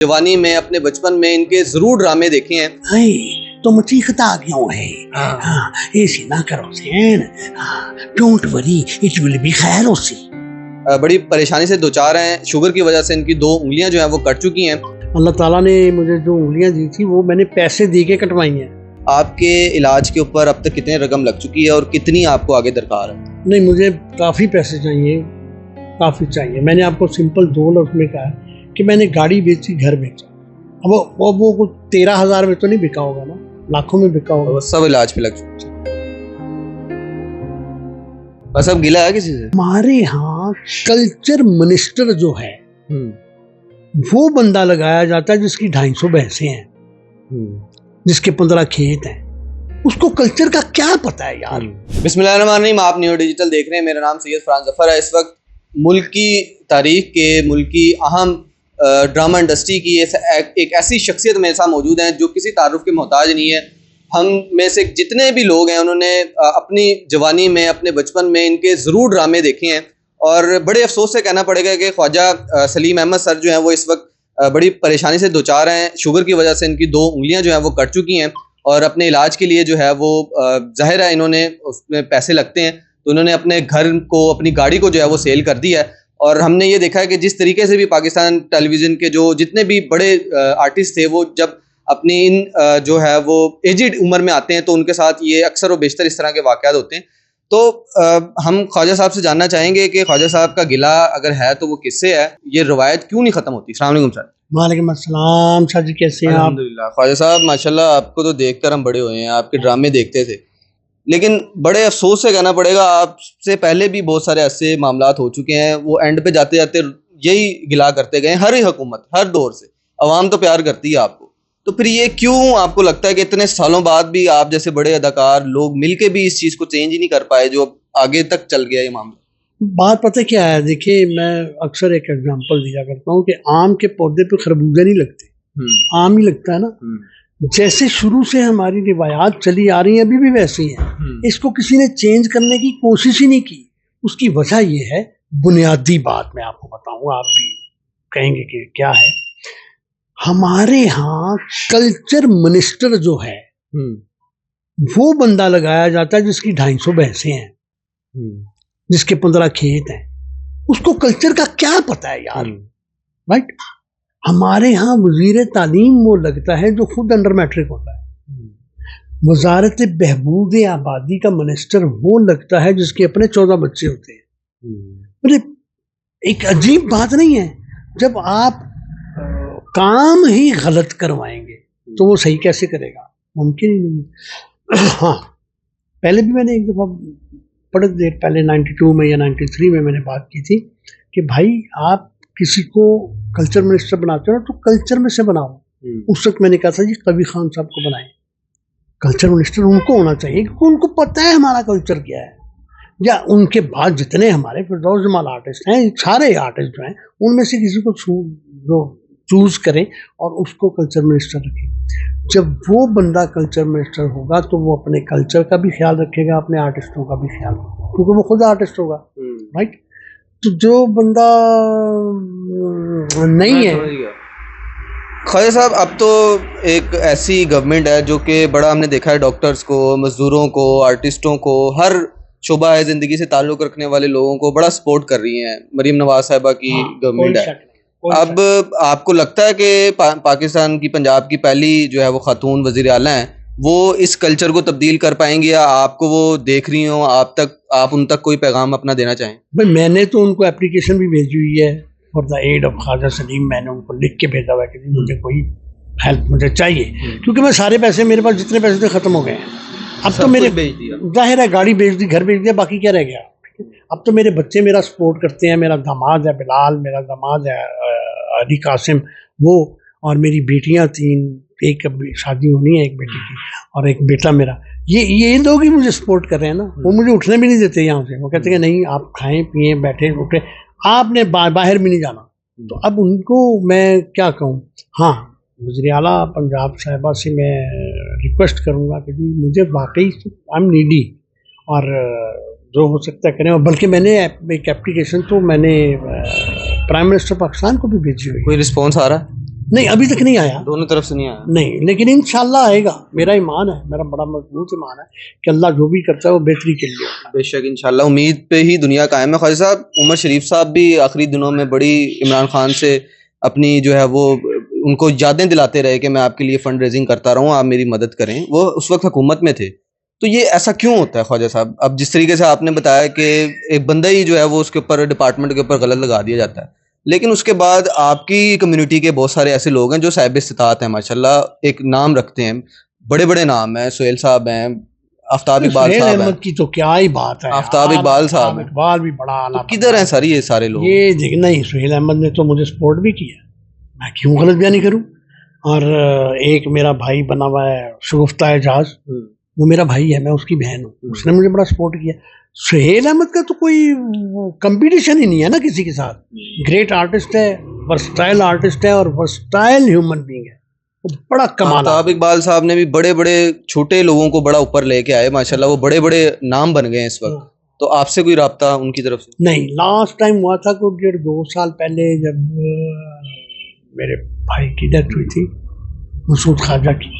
जवानी में अपने बचपन में इनके जरूर ड्रामे देखे हैं। तुम चीखता क्यों है? हाँ, ऐसे ना करो सैन। Don't worry, it will be खैर होसी। बड़ी परेशानी से दो चार हैं। शुगर की वजह से इनकी 2 उंगलियां जो हैं वो कट चुकी हैं। अल्लाह ताला ने मुझे जो उंगलियां दी थी वो मैंने पैसे दे के कटवाई हैं। आपके इलाज के ऊपर अब तक कितने रकम लग चुकी है और कितनी आपको आगे दरकार है? नहीं, मुझे काफ़ी पैसे चाहिए, काफ़ी चाहिए। मैंने आपको सिंपल 2 लफ्ज़ में कहा कि मैंने गाड़ी बेची, घर बेचा। अब वो कुछ 13,000 में तो नहीं बिका होगा ना, लाखों में बिका होगा। वो सब इलाज पे लग चुकी है। बस अब गिला है किसी से? हमारे यहाँ कल्चर मिनिस्टर जो है वो बंदा लगाया जाता है जिसकी 250 भैंसें हैं, जिसके 15 खेत हैं। उसको कल्चर का क्या पता है यार? बिस्मिल्लाहिर्रहमानिर्रहीम। आप न्यू डिजिटल देख रहे हैं। मेरा नाम सैयद फरहान जफर है। इस वक्त मुल्क की तारीख के, मुल्क की अहम ड्रामा इंडस्ट्री की एक ऐसी शख्सियत मेरे साथ मौजूद हैं जो किसी तारुफ के मोहताज नहीं है। हम में से जितने भी लोग हैं उन्होंने अपनी जवानी में, अपने बचपन में इनके ज़रूर ड्रामे देखे हैं और बड़े अफसोस से कहना पड़ेगा कि ख्वाजा सलीम अहमद सर जो हैं वो इस वक्त बड़ी परेशानी से दो चार हैं। शुगर की वजह से इनकी 2 उंगलियां जो हैं वो कट चुकी हैं और अपने इलाज के लिए जो है वो ज़ाहिर है इन्होंने उसमें पैसे लगते हैं, तो उन्होंने अपने घर को, अपनी गाड़ी को जो है वो सेल कर दिया है। और हमने ये देखा है कि जिस तरीके से भी पाकिस्तान टेलीविज़न के जो जितने भी बड़े आर्टिस्ट थे वो जब अपनी इन जो है वो एजिड उम्र में आते हैं तो उनके साथ ये अक्सर व बेशतर इस तरह के वाक़यात होते हैं। तो हम ख्वाजा साहब से जानना चाहेंगे कि ख्वाजा साहब का गिला अगर है तो वो किससे है, ये रवायत क्यों नहीं ख़त्म होती? अस्सलाम वालेकुम सर। वालेकुम अस्सलाम सर जी, कैसे हैं आप? अल्हम्दुलिल्लाह। ख्वाजा साहब माशाल्लाह, आपको तो देखकर हम बड़े हुए हैं, आपके ड्रामे देखते थे, लेकिन बड़े अफसोस से कहना पड़ेगा आपसे पहले भी बहुत सारे ऐसे मामलात हो चुके हैं। वो एंड पे जाते जाते यही गिला करते गए। हर हुकूमत, हर दौर से अवाम तो प्यार करती है आपको, तो फिर ये क्यों आपको लगता है कि इतने सालों बाद भी आप जैसे बड़े अदाकार लोग मिलके भी इस चीज़ को चेंज ही नहीं कर पाए जो आगे तक चल गया ये मामला? बात पता क्या है, देखिए मैं अक्सर एक एग्जांपल दिया करता हूँ कि आम के पौधे पे खरबूजे नहीं लगते, आम ही लगता है ना। जैसे शुरू से हमारी रिवायात चली आ रही है अभी भी वैसी है। इसको किसी ने चेंज करने की कोशिश ही नहीं की। उसकी वजह ये है, बुनियादी बात मैं आपको बताऊंगा, आप भी कहेंगे कि क्या है। हमारे यहाँ कल्चर मिनिस्टर जो है वो बंदा लगाया जाता है जिसकी 250 भैंसें हैं, जिसके 15 खेत हैं। उसको कल्चर का क्या पता है यार? राइट? हमारे यहाँ वजीर तालीम वो लगता है जो खुद अंडर मैट्रिक होता है। वजारत बहबूद आबादी का मिनिस्टर वो लगता है जिसके अपने 14 बच्चे होते हैं। मतलब एक अजीब बात नहीं है? जब आप काम ही गलत करवाएंगे तो वो सही कैसे करेगा? मुमकिन ही नहीं है। हाँ, पहले भी मैंने एक दफ़ा बड़े देर पहले 92 में या 93 में मैंने बात की थी कि भाई आप किसी को कल्चर मिनिस्टर बनाते हो ना तो कल्चर में से बनाओ। उस वक्त मैंने कहा था जी कबीर खान साहब को बनाएं कल्चर मिनिस्टर। उनको होना चाहिए क्योंकि उनको पता है हमारा कल्चर क्या है। या उनके बाद जितने हमारे फिरदौस जमाल आर्टिस्ट हैं, सारे आर्टिस्ट जो हैं उनमें से किसी को चूज करें और उसको कल्चर मिनिस्टर रखें। जब वो बंदा कल्चर मिनिस्टर होगा तो वो अपने कल्चर का भी ख्याल रखेगा, अपने आर्टिस्टों का भी ख्याल रखेगा, क्योंकि वो खुद आर्टिस्ट होगा। राइट? तो जो बंदा नहीं है। ख्वाजा साहब, अब तो एक ऐसी गवर्नमेंट है जो कि बड़ा हमने देखा है, डॉक्टर्स को, मजदूरों को, आर्टिस्टों को, हर शोबा है ज़िंदगी से ताल्लुक़ रखने वाले लोगों को बड़ा सपोर्ट कर रही हैं। मरीम नवाज साहिबा की गवर्नमेंट है। अब आपको लगता है कि पाकिस्तान की, पंजाब की पहली जो है वो खातून वज़ीर आला हैं, वो इस कल्चर को तब्दील कर पाएंगी या आपको वो देख रही हो, आप उन तक कोई पैगाम अपना देना चाहें? भाई मैंने तो उनको एप्लीकेशन भी भेजी हुई है for the aid of Khwaja Salim. मैंने उनको लिख के भेजा हुआ है कि मुझे कोई हेल्प मुझे चाहिए, क्योंकि मैं सारे पैसे, मेरे पास जितने पैसे थे ख़त्म हो गए हैं। अब तो मेरे जाहिर है गाड़ी बेच दी, घर बेच दिया, बाकी क्या रह गया? अब तो मेरे बच्चे मेरा सपोर्ट करते हैं। मेरा दामाद है बिलाल, मेरा दामाद है अली कासिम, वो, और मेरी बेटियां 3, एक अभी शादी होनी है एक बेटी की और एक बेटा मेरा। ये लोग ही मुझे सपोर्ट कर रहे हैं ना। वो मुझे उठने भी नहीं देते यहाँ से। वो कहते हैं नहीं आप खाएं पिएं बैठे उठे, आपने बाहर भी नहीं जाना। तो अब उनको मैं क्या कहूँ? हाँ, वज़ीर आला पंजाब साहिबा से मैं रिक्वेस्ट करूँगा कि जी मुझे वाकई आई एम नीडी और जो हो सकता है करें। और बल्कि मैंने एक एप्लीकेशन तो मैंने प्राइम मिनिस्टर पाकिस्तान को भी भेजी हुई। कोई रिस्पॉन्स आ रहा है? नहीं, अभी तक नहीं आया, दोनों तरफ से नहीं आया। नहीं, लेकिन इंशाल्लाह आएगा। मेरा ईमान है, मेरा बड़ा मजबूत ईमान है कि अल्लाह जो भी करता है वो बेहतरी के लिए होता है। बेशक इंशाल्लाह, उम्मीद पे ही दुनिया कायम है। ख्वाजा साहब, उमर शरीफ साहब भी आखिरी दिनों में बड़ी इमरान खान से अपनी जो है वो उनको यादें दिलाते रहे कि मैं आपके लिए फंड रेजिंग करता रहूँ, आप मेरी मदद करें। वो उस वक्त हुकूमत में थे। तो ये ऐसा क्यों होता है ख्वाजा साहब? अब जिस तरीके से आपने बताया कि एक बंदा ही जो है वो उसके ऊपर, डिपार्टमेंट के ऊपर गलत लगा दिया जाता है, लेकिन उसके बाद आपकी कम्युनिटी के बहुत सारे ऐसे लोग हैं जो साहिब इस्तिताअत हैं, माशाल्लाह एक नाम रखते हैं, बड़े बड़े नाम हैं, सुहेल साहब हैं, आफ्ताब इकबाल सुहेल साहब हैं। अहमद की तो क्या ही बात है, आफ्ताब इकबाल साहब आफ्ताब हैं। इकबाल भी बड़ा आला तो किधर हैं सर ये सारे लोग? ये देख, नहीं, सुहेल अहमद ने तो मुझे सपोर्ट भी किया, मैं क्यों गलत बयानी करूं। और एक मेरा भाई बना हुआ है शगुफ्ता एजाज, वो मेरा भाई है, मैं उसकी बहन हूँ, उसने मुझे बड़ा सपोर्ट किया। सुहेल अहमद का तो कोई कंपटीशन ही नहीं है ना किसी के साथ। ग्रेट आर्टिस्ट है, वर्सटाइल आर्टिस्ट है और वर्सटाइल ह्यूमन बीइंग है, वो बड़ा कमाल। आफ्ताब इकबाल साहब ने भी बड़े बड़े छोटे लोगों को बड़ा ऊपर लेके आए माशाल्लाह, वो बड़े बड़े नाम बन गए हैं इस वक्त। तो आपसे कोई राब्ता उनकी तरफ से? नहीं, लास्ट टाइम हुआ था कोई 1.5-2 साल पहले, जब मेरे भाई की डेथ हुई थी, मसूद ख्वाजा की,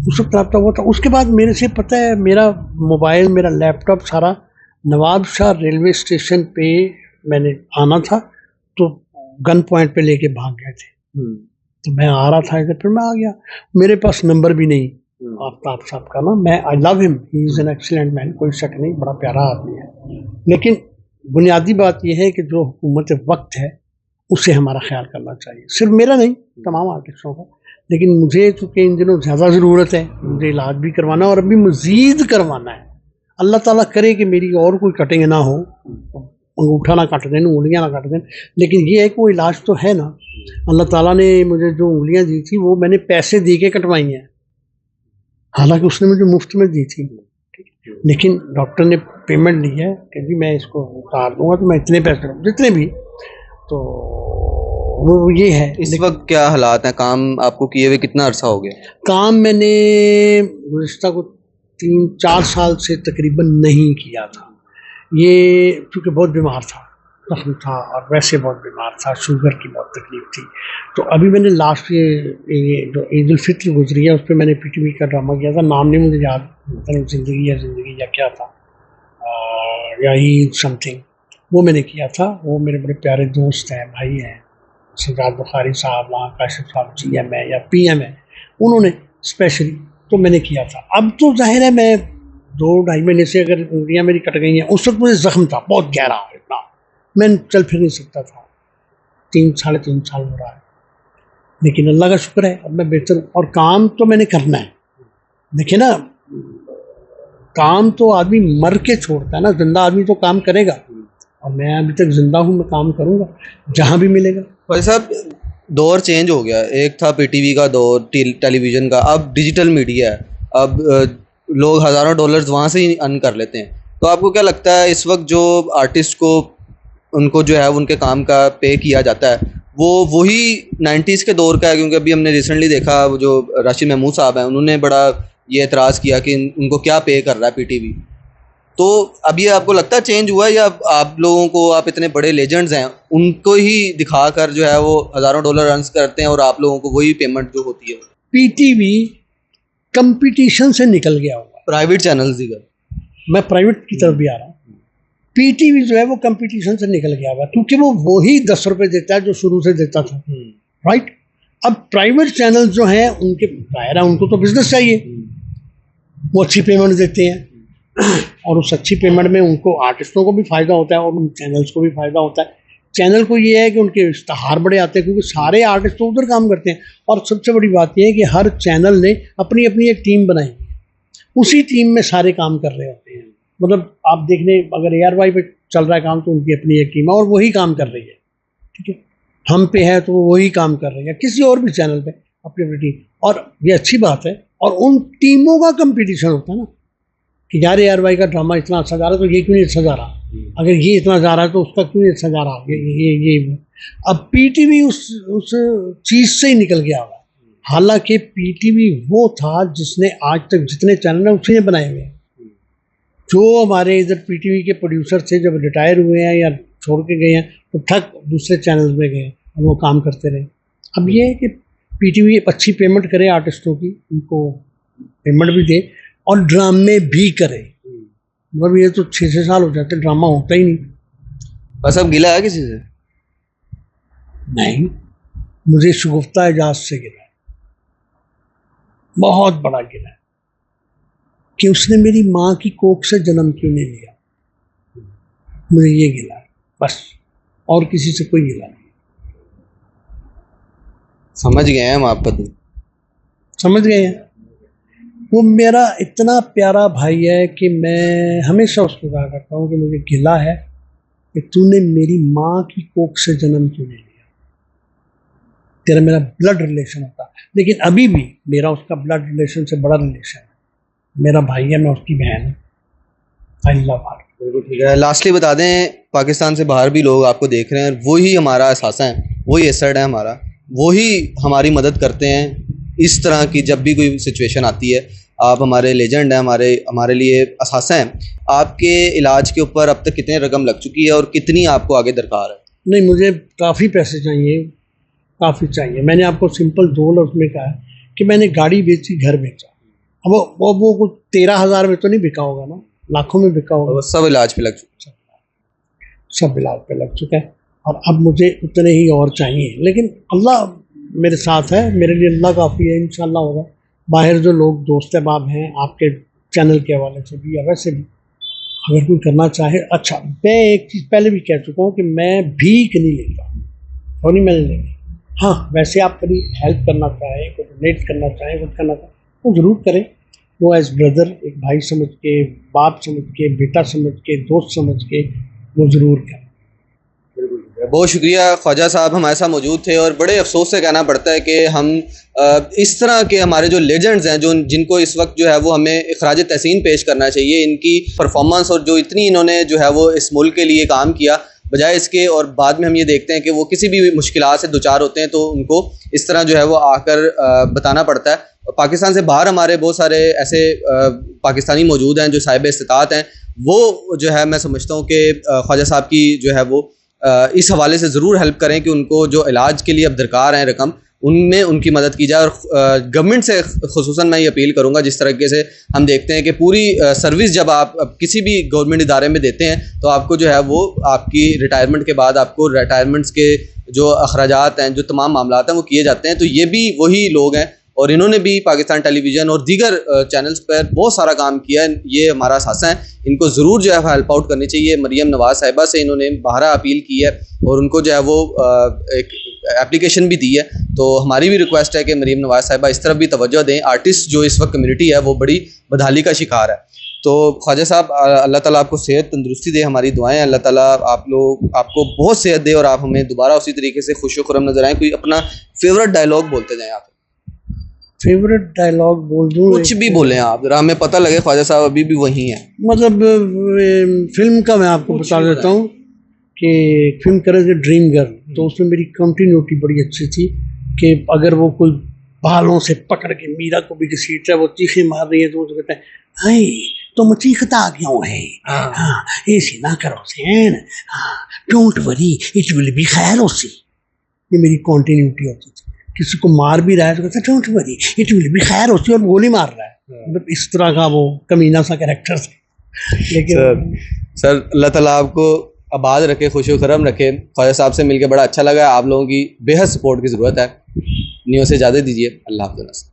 उस वक्त रब्ता हुआ था। उसके बाद मेरे से, पता है, मेरा मोबाइल, मेरा लैपटॉप सारा नवाब शाह रेलवे स्टेशन पे मैंने आना था, तो गन पॉइंट पे लेके भाग गए थे। तो मैं आ रहा था इधर, फिर मैं आ गया, मेरे पास नंबर भी नहीं आफ्ताब साहब का ना। मैं, I love him, he is an excellent man, कोई शक नहीं, बड़ा प्यारा आदमी है। लेकिन बुनियादी बात यह है कि जो हुकूमत वक्त है उसे हमारा ख्याल करना चाहिए, सिर्फ मेरा नहीं, तमाम आर्टिस्टों का। लेकिन मुझे चूँकि इन दिनों ज़्यादा ज़रूरत है, मुझे इलाज भी करवाना और अभी मज़ीद करवाना है। अल्लाह ताला करे कि मेरी और कोई कटिंग ना हो, अंगूठा ना काट दें, उंगलियां ना काट दें, लेकिन ये है कि वो इलाज तो है ना। अल्लाह ताला ने मुझे जो उंगलियां दी थी वो मैंने पैसे दे के कटवाई हैं, हालांकि उसने मुझे मुफ्त में दी थी, लेकिन डॉक्टर ने पेमेंट दी है कि जी मैं इसको उतार दूंगा, तो मैं इतने पैसे दूँ, जितने भी। तो वो ये है। इस वक्त क्या हालात हैं? काम आपको किए हुए कितना अरसा हो गया? काम मैंने गुज़िश्ता को 3-4 साल से तकरीबन नहीं किया था। ये क्योंकि बहुत बीमार था, जख्म था, और वैसे बहुत बीमार था, शुगर की बहुत तकलीफ थी। तो अभी मैंने लास्ट ये जो ईद उल फित्र गुजरी है, उस पर मैंने पीटीवी का ड्रामा किया था, नाम नहीं मुझे याद, मतलब ज़िंदगी या क्या था, या ईद समथिंग, वो मैंने किया था। वो मेरे बड़े प्यारे दोस्त हैं, भाई हैं, सजाद बुखारी साहब, वहाँ काशिफ साहब GM है या PM है, उन्होंने स्पेशली, तो मैंने किया था। अब तो जाहिर है, मैं 2-2.5 महीने से अगर उंगलियाँ मेरी कट गई हैं, उस वक्त मुझे ज़ख्म था बहुत गहरा, इतना मैं चल फिर नहीं सकता था। 3-3.5 साल हो रहा है, लेकिन अल्लाह का शुक्र है अब मैं बेहतर हूँ। और काम तो मैंने करना है। देखिए ना, काम तो आदमी मर के छोड़ता है ना, जिंदा आदमी तो काम करेगा, और मैं अभी तक जिंदा हूँ, मैं काम करूँगा जहाँ भी मिलेगा। भाई साहब, दौर चेंज हो गया। एक था PTV का दौर, टेलीविज़न का, अब डिजिटल मीडिया है। अब लोग हज़ारों डॉलर्स वहाँ से ही अर्न कर लेते हैं। तो आपको क्या लगता है इस वक्त जो आर्टिस्ट को, उनको जो है उनके काम का पे किया जाता है, वो वही 90s के दौर का है? क्योंकि अभी हमने रिसेंटली देखा, वो जो राशिद महमूद साहब हैं, उन्होंने बड़ा ये एतराज़ किया कि उनको क्या पे कर रहा है PTV। तो अब ये आपको लगता है चेंज हुआ है, या आप लोगों को, आप इतने बड़े लेजेंड्स हैं, उनको ही दिखाकर जो है वो हज़ारों डॉलर अर्न करते हैं और आप लोगों को वही पेमेंट जो होती है? PTV कंपटीशन से निकल गया हुआ, प्राइवेट चैनल्स दिखा, मैं प्राइवेट की तरफ भी आ रहा हूँ। PTV जो है वो कंपटीशन से निकल गया हुआ, क्योंकि वो वही 10 रुपये देता है जो शुरू से देता था, राइट। अब प्राइवेट चैनल जो हैं, उनके दायरा, उनको तो बिजनेस चाहिए, वो अच्छी पेमेंट देते हैं, और उस अच्छी पेमेंट में उनको, आर्टिस्टों को भी फ़ायदा होता है और उन चैनल्स को भी फ़ायदा होता है। चैनल को ये है कि उनके इश्तहार बड़े आते हैं, क्योंकि सारे आर्टिस्ट तो उधर काम करते हैं। और सबसे बड़ी बात यह है कि हर चैनल ने अपनी अपनी एक टीम बनाई है, उसी टीम में सारे काम कर रहे होते हैं। मतलब आप देख लें, अगर ARY पे चल रहा है काम, तो उनकी अपनी एक टीम है और वही काम कर रही है, ठीक है। हम पे है तो वो वही काम कर रही है, किसी और भी चैनल पे अपनी अपनी टीम, और ये अच्छी बात है। और उन टीमों का कंपटीशन होता है ना, कि यार ARY का ड्रामा इतना अच्छा जा रहा है, तो ये क्यों नहीं अच्छा जा रहा, अगर ये इतना जा रहा है तो उसका क्यों नहीं अच्छा जा रहा, ये अब PTV उस चीज़ से ही निकल गया हुआ। हालांकि PTV वो था जिसने आज तक जितने चैनल हैं उसी ने बनाए हुए हैं। जो हमारे इधर PTV के प्रोड्यूसर थे, जब रिटायर हुए हैं या छोड़ के गए हैं, तो ठक दूसरे चैनल्स में गए और वो काम करते रहे। अब ये है कि पीटीवी अच्छी पेमेंट करे आर्टिस्टों की, उनको पेमेंट भी दे और ड्रामे भी करे। मतलब ये तो 6-6 साल हो जाते ड्रामा होता ही नहीं। बस अब गिला है किसी से? नहीं, मुझे शगुफ्ता एजाज से गिला है, बहुत बड़ा गिला है कि उसने मेरी माँ की कोख से जन्म क्यों नहीं लिया। मुझे ये गिला है बस, और किसी से कोई गिला नहीं। समझ गए हैं हम आपका तो। समझ गए हैं। वो मेरा इतना प्यारा भाई है कि मैं हमेशा उसको कहा करता हूँ कि मुझे गिला है कि तूने मेरी माँ की कोख से जन्म क्यों नहीं लिया। तेरा मेरा ब्लड रिलेशन होता है, लेकिन अभी भी मेरा उसका ब्लड रिलेशन से बड़ा रिलेशन है। मेरा भाई है, मैं उसकी बहन हूँ। आई लव हर। बिल्कुल ठीक है। लास्टली बता दें, पाकिस्तान से बाहर भी लोग आपको देख रहे हैं, वही हमारा असासा है, वही एसेट है हमारा, वही हमारी मदद करते हैं इस तरह की जब भी कोई सिचुएशन आती है। आप हमारे लेजेंड हैं, हमारे लिए असासा हैं। आपके इलाज के ऊपर अब तक कितने रकम लग चुकी है और कितनी आपको आगे दरकार है? नहीं, मुझे काफ़ी पैसे चाहिए, काफ़ी चाहिए। मैंने आपको सिंपल 2 लफ्ज़ में कहा कि मैंने गाड़ी बेची, घर बेचा। अब वो कुछ 13,000 में तो नहीं बिका होगा ना, लाखों में बिका होगा। सब इलाज पे लग चुका है। सब इलाज पे लग चुका है और अब मुझे उतने ही और चाहिए, लेकिन अल्लाह मेरे साथ है, मेरे लिए अल्लाह काफ़ी है, इंशाल्लाह होगा। बाहर जो लोग दोस्त अहबाब हैं आपके चैनल के हवाले से भी या वैसे भी, अगर कोई करना चाहे, अच्छा मैं एक चीज़ पहले भी कह चुका हूँ कि मैं भीख नहीं लेता, और नहीं मैंने लेनी। हाँ, वैसे आप कभी हेल्प करना चाहें, कोई डोनेट करना चाहें, कुछ करना चाहें तो ज़रूर करें। वो एज ब्रदर, एक भाई समझ के, बाप समझ के, बेटा समझ के, दोस्त समझ के वो ज़रूर करें। बहुत शुक्रिया ख्वाजा साहब, हमारे साथ मौजूद थे और बड़े अफसोस से कहना पड़ता है कि हम इस तरह के हमारे जो लेजेंड्स हैं, जो जिनको इस वक्त जो है वो हमें इखराज तहसीन पेश करना चाहिए, इनकी परफॉर्मेंस और जो इतनी इन्होंने जो है वो इस मुल्क के लिए काम किया, बजाय इसके और बाद में हम ये देखते हैं कि वो किसी भी मुश्किलात से दुचार होते हैं तो उनको इस तरह जो है वो आकर बताना पड़ता है। पाकिस्तान से बाहर हमारे बहुत सारे ऐसे पाकिस्तानी मौजूद हैं जो साहिब इस्तिताअत हैं, वो जो है मैं समझता हूँ कि ख्वाजा साहब की जो है वो इस हवाले से ज़रूर हेल्प करें कि उनको जो इलाज के लिए अब दरकार है रकम, उनमें उनकी मदद की जाए। और गवर्नमेंट से खुसूसन मैं ये अपील करूँगा, जिस तरीके से हम देखते हैं कि पूरी सर्विस जब आप किसी भी गवर्नमेंट इदारे में देते हैं तो आपको जो है वो आपकी रिटायरमेंट के बाद आपको रिटायरमेंट्स के जो अखराजात हैं, जो तमाम मामलात हैं वो किए जाते हैं। तो ये भी वही लोग हैं और इन्होंने भी पाकिस्तान टेलीविज़न और दीगर चैनल्स पर बहुत सारा काम किया है। ये हमारा सासा है, इनको ज़रूर जो है हेल्प आउट करनी चाहिए। मरियम नवाज़ साहिबा से इन्होंने बाहरा अपील की है और उनको जो है वो एक एप्लीकेशन भी दी है। तो हमारी भी रिक्वेस्ट है कि मरियम नवाज़ साहिबा इस तरफ भी तवज्जो दें। आर्टिस्ट जो इस वक्त कम्युनिटी है वो बड़ी बदहाली का शिकार है। तो ख्वाजा साहब, अल्लाह ताला आपको सेहत तंदुरुस्ती दे, हमारी दुआएं। अल्लाह ताला आपको बहुत सेहत दे और आप हमें दोबारा उसी तरीके से खुश खुरम नजर आए। कोई अपना फेवरेट डायलॉग बोलते जाएं आप। फेवरेट डायलॉग बोल दूँ? कुछ भी बोलें आप, जरा हमें पता लगे ख्वाजा साहब अभी भी वही हैं। मतलब फिल्म का मैं आपको बता देता हूँ कि फिल्म करे थे ड्रीम गर्ल, तो उसमें मेरी कंटिन्यूटी बड़ी अच्छी थी कि अगर वो कोई बालों से पकड़ के मीरा को भी घसीट है, वो चीखें मार रही है तो वो कहता है हाय तुम चीखता क्यों है, हाँ ऐसे ना करो सेन, हाँ don't worry it will be खैर उसी। ये मेरी कंटिन्यूटी होती थी। किसी को मार भी रहा है तो कहता है don't worry it will be खैर होती, और गोली मार रहा है। मतलब इस तरह का वो कमीना सा कैरेक्टर था। लेकिन सर अल्लाह ताला आपको आबाद रखे, खुश खरम रखे। ख्वाजा साहब से मिलकर बड़ा अच्छा लगा। आप लोगों की बेहद सपोर्ट की ज़रूरत है। न्यूज़ से इजाज़त दीजिए। अल्लाह हाफ़िज़।